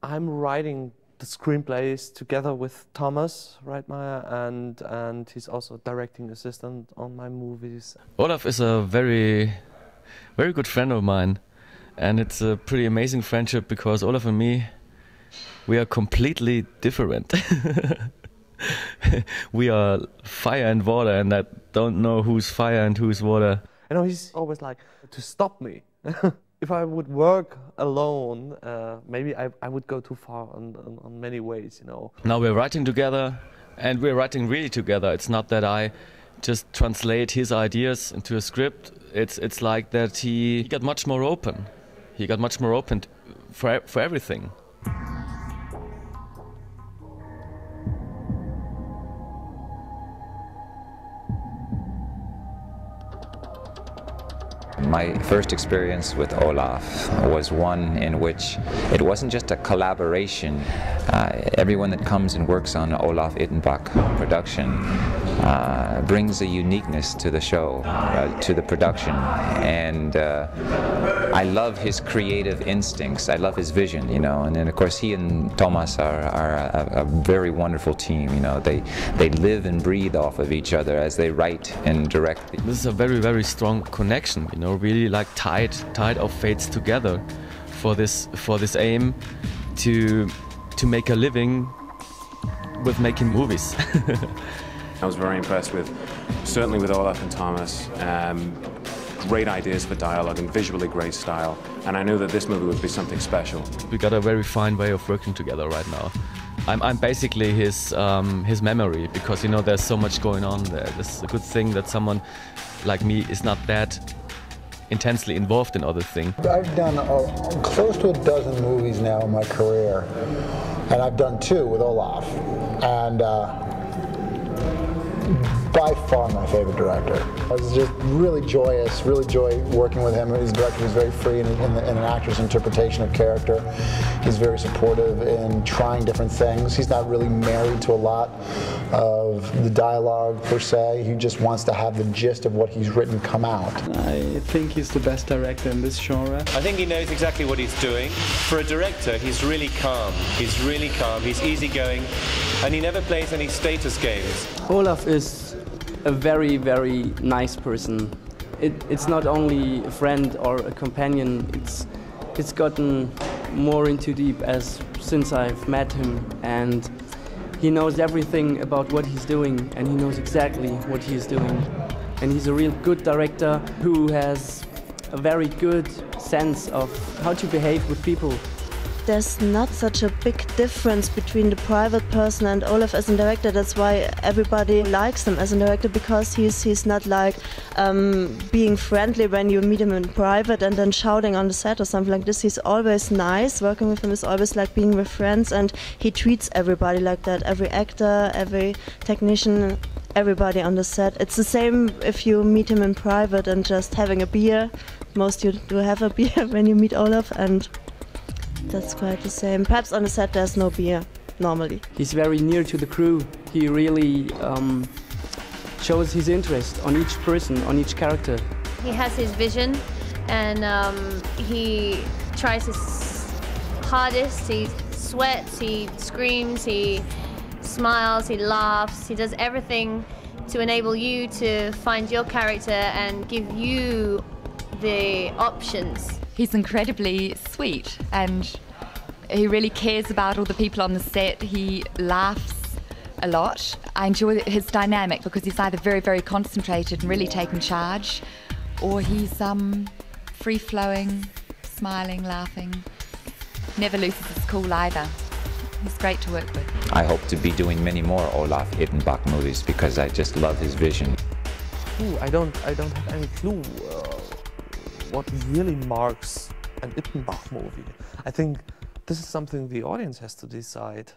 I'm writing the screenplays together with Thomas Reitmair, and he's also directing assistant on my movies. Olaf is a very good friend of mine, and it's a pretty amazing friendship because Olaf and me, we are completely different. We are fire and water, and I don't know who's fire and who's water. You know, he's always like to stop me. If I would work alone, maybe I would go too far on many ways, you know. Now we're writing together, and we're writing really together. It's not that I just translate his ideas into a script. It's like that he got much more open. He got much more open for everything. My first experience with Olaf was one in which it wasn't just a collaboration. Everyone that comes and works on Olaf Ittenbach production brings a uniqueness to the show, to the production, and I love his creative instincts. I love his vision, you know, and then of course he and Thomas are a very wonderful team, you know. They live and breathe off of each other as they write and direct. This is a very strong connection, you know, really like tied our fates together for this aim to make a living with making movies. I was very impressed certainly with Olaf and Thomas. Great ideas for dialogue and visually great style, and I knew that this movie would be something special. We got a very fine way of working together right now. I'm basically his memory, because you know there's so much going on there. This is a good thing that someone like me is not that intensely involved in other things. I've done close to a dozen movies now in my career, and I've done 2 with Olaf, and by far my favorite director. It was just really joyous, really enjoy working with him. His director was very free in an actor's interpretation of character. He's very supportive in trying different things. He's not really married to a lot of the dialogue per se. He just wants to have the gist of what he's written come out. I think he's the best director in this genre. I think he knows exactly what he's doing. For a director, he's really calm. He's really calm, he's easygoing, and he never plays any status games. Olaf is a very nice person. It's not only a friend or a companion, it's gotten more into deep since I've met him, and he knows everything about what he's doing, and he knows exactly what he's doing. And he's a real good director who has a very good sense of how to behave with people. There's not such a big difference between the private person and Olaf as a director. That's why everybody likes him as a director, because he's not like being friendly when you meet him in private and then shouting on the set or something like this. He's always nice. Working with him is always like being with friends, and he treats everybody like that. Every actor, every technician, everybody on the set. It's the same if you meet him in private and just having a beer. Most you do have a beer when you meet Olaf, and that's quite the same. Perhaps on the set there's no beer, normally. He's very near to the crew. He really shows his interest on each person, on each character. He has his vision, and he tries his hardest. He sweats, he screams, he smiles, he laughs. He does everything to enable you to find your character and give you the options. He's incredibly sweet, and he really cares about all the people on the set. He laughs a lot. I enjoy his dynamic because he's either very concentrated and really taking charge, or he's free-flowing, smiling, laughing. Never loses his cool either. He's great to work with. I hope to be doing many more Olaf Ittenbach movies because I just love his vision. Ooh, I don't have any clue what really marks an Ittenbach movie. I think this is something the audience has to decide.